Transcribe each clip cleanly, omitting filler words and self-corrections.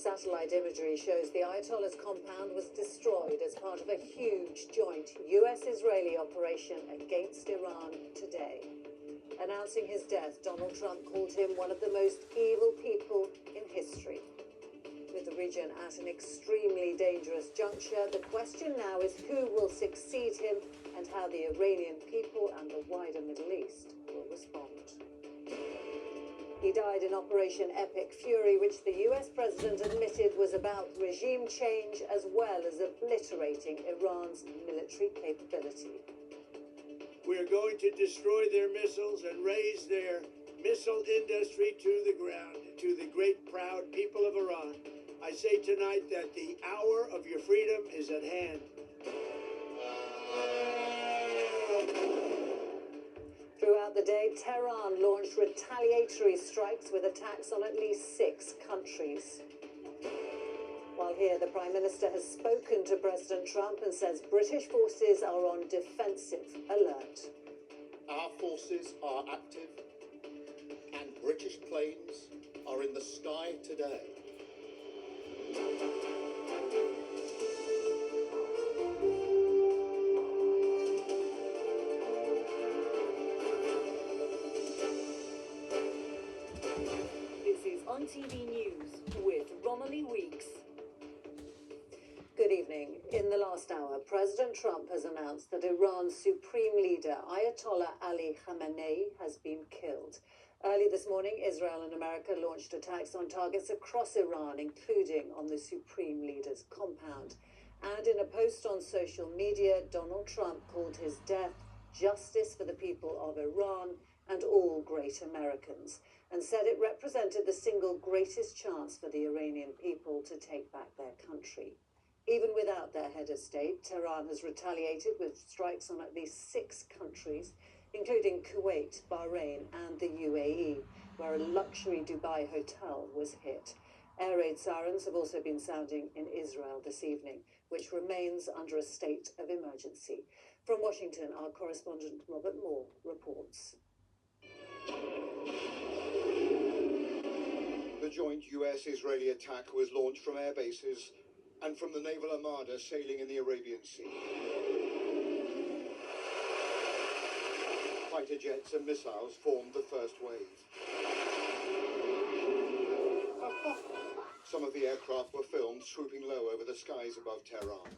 Satellite imagery shows the Ayatollah's compound was destroyed as part of a huge joint US-Israeli operation against Iran today. Announcing his death, Donald Trump called him one of the most evil people in history. With the region at an extremely dangerous juncture, the question now is who will succeed him and how the Iranian people and the wider Middle East will respond. He died in Operation Epic Fury, which the US president admitted was about regime change as well as obliterating Iran's military capability. We are going to destroy their missiles and raise their missile industry to the ground. To the great proud people of Iran, I say tonight that the hour of your freedom is at hand. Throughout the day, Tehran launched retaliatory strikes with attacks on at least 6 countries. While here, the Prime Minister has spoken to President Trump and says British forces are on defensive alert. Our forces are active and British planes are in the sky today. This is ITV News with Romilly Weeks. Good evening. In the last hour, President Trump has announced that Iran's supreme leader, Ayatollah Ali Khamenei, has been killed. Early this morning, Israel and America launched attacks on targets across Iran, including on the supreme leader's compound. And in a post on social media, Donald Trump called his death justice for the people of Iran and all great Americans, and said it represented the single greatest chance for the Iranian people to take back their country. Even without their head of state, Tehran has retaliated with strikes on at least 6 countries, including Kuwait, Bahrain and the UAE, where a luxury Dubai hotel was hit. Air raid sirens have also been sounding in Israel this evening, which remains under a state of emergency. From Washington, our correspondent Robert Moore reports. The joint US-Israeli attack was launched from air bases and from the naval armada sailing in the Arabian Sea. Fighter jets and missiles formed the first wave. Some of the aircraft were filmed swooping low over the skies above Tehran.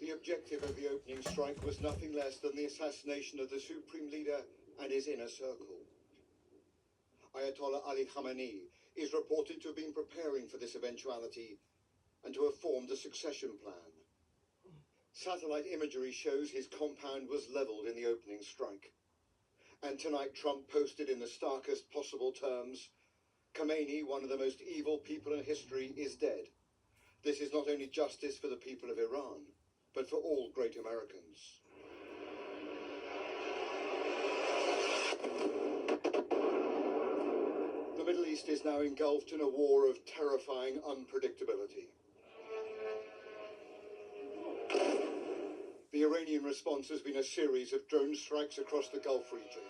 The objective of the opening strike was nothing less than the assassination of the supreme leader and his inner circle. Ayatollah Ali Khamenei is reported to have been preparing for this eventuality and to have formed a succession plan. Satellite imagery shows his compound was leveled in the opening strike. And tonight Trump posted in the starkest possible terms, Khamenei, one of the most evil people in history, is dead. This is not only justice for the people of Iran, but for all great Americans. The Middle East is now engulfed in a war of terrifying unpredictability. The Iranian response has been a series of drone strikes across the Gulf region.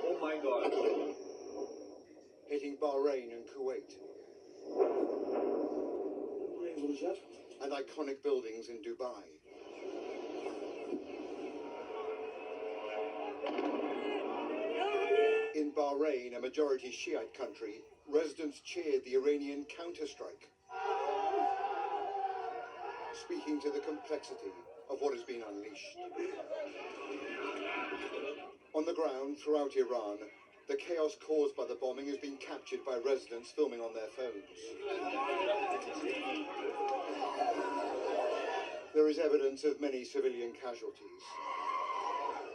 Oh my God. Hitting Bahrain and Kuwait. And iconic buildings in Dubai. In Bahrain, a majority Shiite country, residents cheered the Iranian counterstrike, speaking to the complexity of what has been unleashed. On the ground throughout Iran, the chaos caused by the bombing has been captured by residents filming on their phones. There is evidence of many civilian casualties.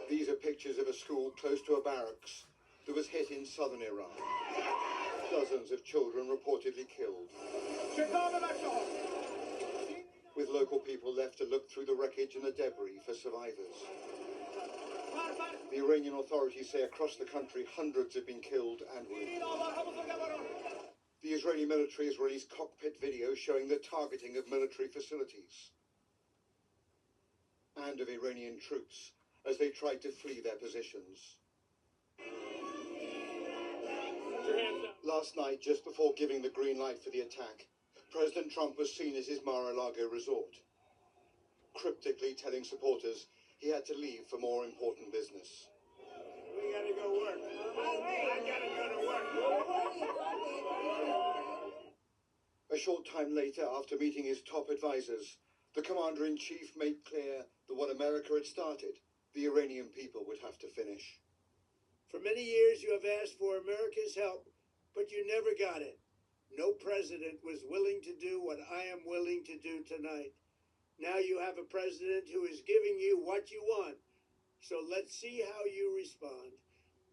These are pictures of a school close to a barracks that was hit in southern Iran. Dozens of children reportedly killed, with local people left to look through the wreckage and the debris for survivors. The Iranian authorities say across the country hundreds have been killed and wounded. The Israeli military has released cockpit video showing the targeting of military facilities and of Iranian troops as they tried to flee their positions. Last night, just before giving the green light for the attack, President Trump was seen at his Mar-a-Lago resort, cryptically telling supporters he had to leave for more important business. We gotta go work. I gotta go to work. A short time later, after meeting his top advisors, the commander-in-chief made clear that what America had started, the Iranian people would have to finish. For many years you have asked for America's help, but you never got it. No president was willing to do what I am willing to do tonight. Now you have a president who is giving you what you want. So let's see how you respond.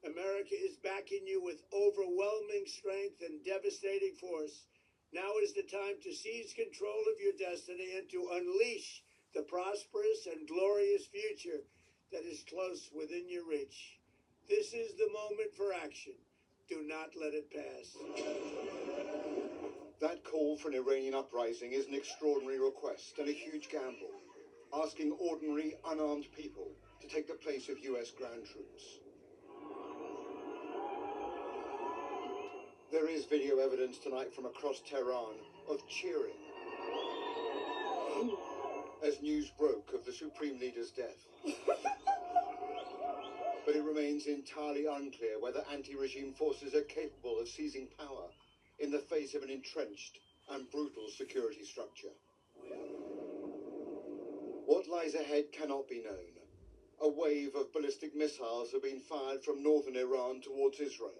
America is backing you with overwhelming strength and devastating force. Now is the time to seize control of your destiny and to unleash the prosperous and glorious future that is close within your reach. This is the moment for action. Do not let it pass. That call for an Iranian uprising is an extraordinary request and a huge gamble, asking ordinary, unarmed people to take the place of US ground troops. There is video evidence tonight from across Tehran of cheering as news broke of the Supreme Leader's death. But it remains entirely unclear whether anti-regime forces are capable of seizing power in the face of an entrenched and brutal security structure. What lies ahead cannot be known. A wave of ballistic missiles have been fired from northern Iran towards Israel.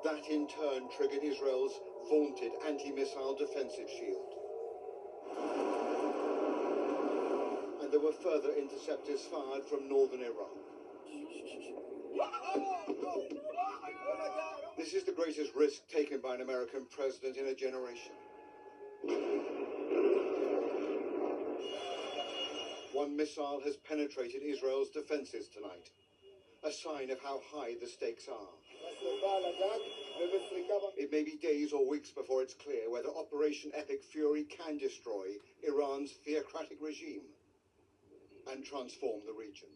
That in turn triggered Israel's vaunted anti-missile defensive shield. And there were further interceptors fired from northern Iraq. This is the greatest risk taken by an American president in a generation. One missile has penetrated Israel's defenses tonight, a sign of how high the stakes are. It may be days or weeks before it's clear whether Operation Epic Fury can destroy Iran's theocratic regime and transform the region.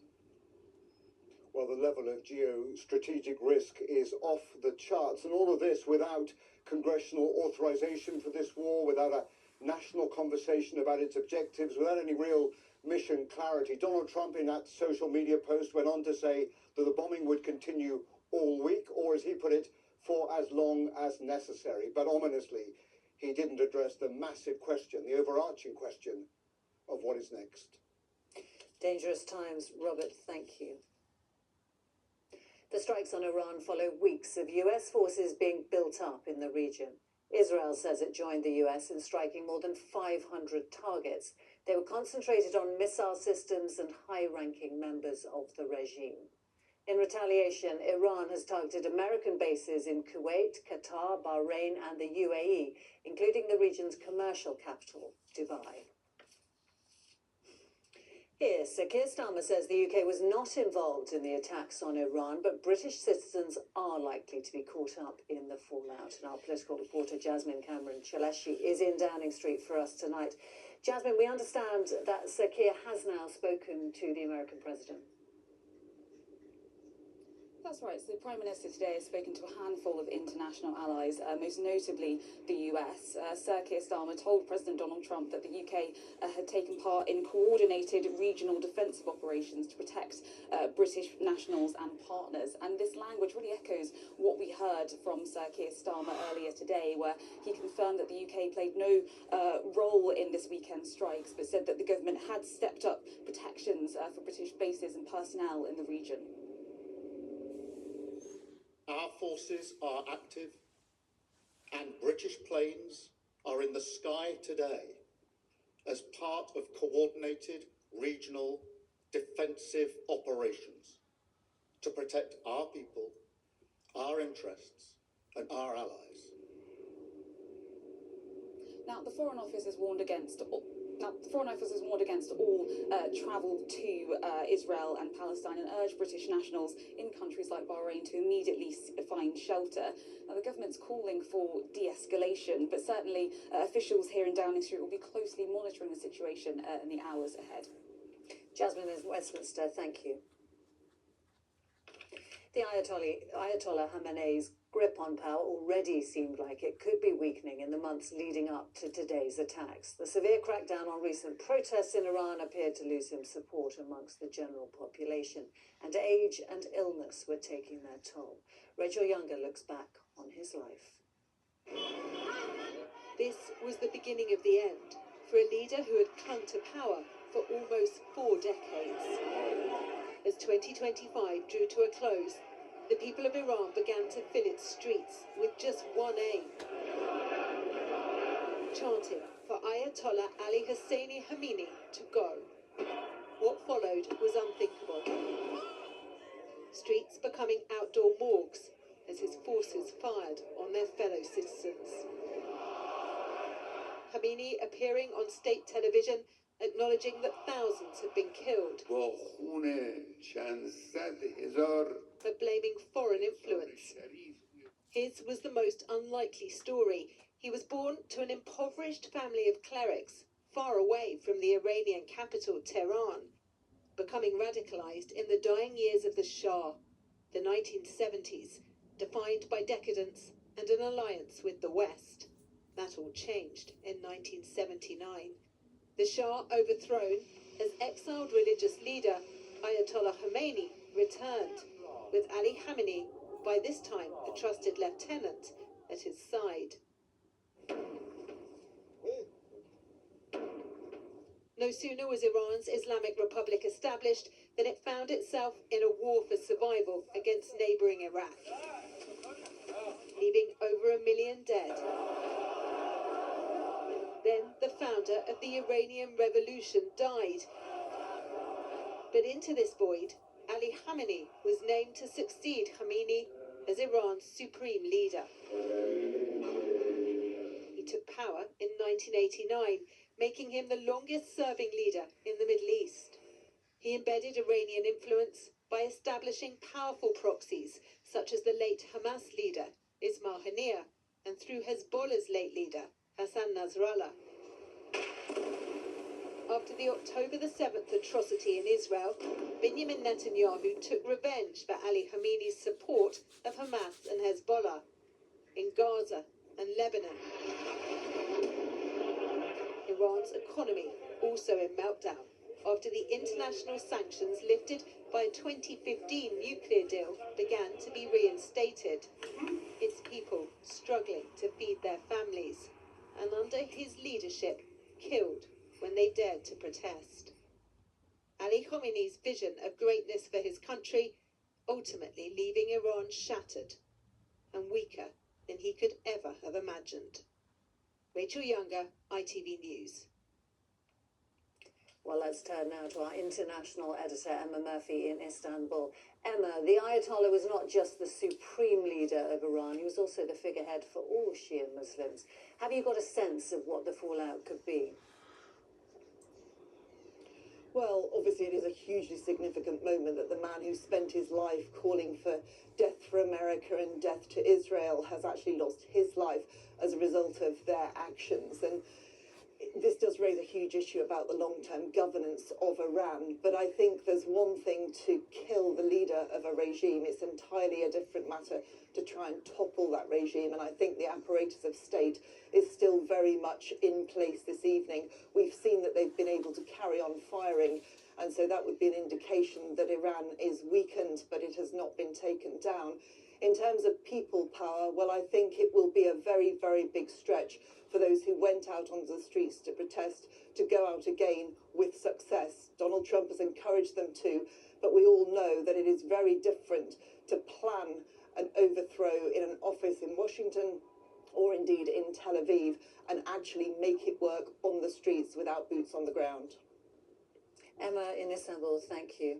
Well, the level of geostrategic risk is off the charts, and all of this without congressional authorization for this war, without a national conversation about its objectives, without any real mission clarity. Donald Trump, in that social media post, went on to say that the bombing would continue all week, or as he put it, for as long as necessary. But ominously, he didn't address the massive question, the overarching question of what is next. Dangerous times, Robert, thank you. The strikes on Iran follow weeks of US forces being built up in the region. Israel says it joined the US in striking more than 500 targets. They were concentrated on missile systems and high-ranking members of the regime. In retaliation, Iran has targeted American bases in Kuwait, Qatar, Bahrain and the UAE, including the region's commercial capital, Dubai. Here, Sir Keir Starmer says the UK was not involved in the attacks on Iran, but British citizens are likely to be caught up in the fallout. And our political reporter Jasmine Cameron-Chaleshi is in Downing Street for us tonight. Jasmine, we understand that Sir Keir has now spoken to the American president. That's right. So the Prime Minister today has spoken to a handful of international allies, most notably the US. Sir Keir Starmer told President Donald Trump that the UK had taken part in coordinated regional defensive operations to protect British nationals and partners. And this language really echoes what we heard from Sir Keir Starmer earlier today, where he confirmed that the UK played no role in this weekend's strikes, but said that the government had stepped up protections for British bases and personnel in the region. Our forces are active, and British planes are in the sky today as part of coordinated regional defensive operations to protect our people, our interests, and our allies. Now, the Foreign Office has warned against Now, the Foreign Office has warned against all travel to Israel and Palestine and urged British nationals in countries like Bahrain to immediately find shelter. Now, the government's calling for de-escalation, but certainly officials here in Downing Street will be closely monitoring the situation in the hours ahead. Jasmine in Westminster, thank you. The Ayatollah Khamenei's grip on power already seemed like it could be weakening in the months leading up to today's attacks. The severe crackdown on recent protests in Iran appeared to lose him support amongst the general population, and age and illness were taking their toll. Rachel Younger looks back on his life. This was the beginning of the end for a leader who had clung to power for almost 4 decades. As 2025 drew to a close, the people of Iran began to fill its streets with just one aim: chanting for Ayatollah Ali Khamenei to go. What followed was unthinkable. Streets becoming outdoor morgues as his forces fired on their fellow citizens. Khamenei appearing on state television, acknowledging that thousands had been killed, but blaming foreign influence. His was the most unlikely story. He was born to an impoverished family of clerics, far away from the Iranian capital, Tehran, becoming radicalized in the dying years of the Shah, the 1970s, defined by decadence and an alliance with the West. That all changed in 1979. The Shah overthrown, as exiled religious leader Ayatollah Khamenei returned, with Ali Khamenei, by this time a trusted lieutenant, at his side. No sooner was Iran's Islamic Republic established than it found itself in a war for survival against neighbouring Iraq, leaving over 1 million dead. Then the founder of the Iranian Revolution died. But into this void, Ali Khamenei was named to succeed Khamenei as Iran's supreme leader. He took power in 1989, making him the longest-serving leader in the Middle East. He embedded Iranian influence by establishing powerful proxies, such as the late Hamas leader, Ismail Haniyeh, and through Hezbollah's late leader, Hassan Nasrallah. After the October the 7th atrocity in Israel, Benjamin Netanyahu took revenge for Ali Khamenei's support of Hamas and Hezbollah in Gaza and Lebanon. Iran's economy also in meltdown after the international sanctions lifted by a 2015 nuclear deal began to be reinstated. Its people struggling to feed their families, and under his leadership, killed when they dared to protest. Ali Khamenei's vision of greatness for his country ultimately leaving Iran shattered and weaker than he could ever have imagined. Rachel Younger, ITV News. Well, let's turn now to our international editor, Emma Murphy in Istanbul. Emma, the Ayatollah was not just the supreme leader of Iran, he was also the figurehead for all Shia Muslims. Have you got a sense of what the fallout could be? Well, obviously it is a hugely significant moment that the man who spent his life calling for death for America and death to Israel has actually lost his life as a result of their actions. And this does raise a huge issue about the long-term governance of Iran, but I think there's one thing to kill the leader of a regime. It's entirely a different matter to try and topple that regime, and I think the apparatus of state is still very much in place this evening. We've seen that they've been able to carry on firing, and so that would be an indication that Iran is weakened, but it has not been taken down. In terms of people power, well, I think it will be a very, very big stretch for those who went out onto the streets to protest to go out again with success. Donald Trump has encouraged them to, but we all know that it is very different to plan an overthrow in an office in Washington or indeed in Tel Aviv and actually make it work on the streets without boots on the ground. Emma in Istanbul, thank you.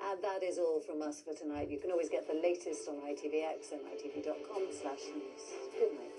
And that is all from us for tonight. You can always get the latest on ITVX and ITV.com/news. Good night.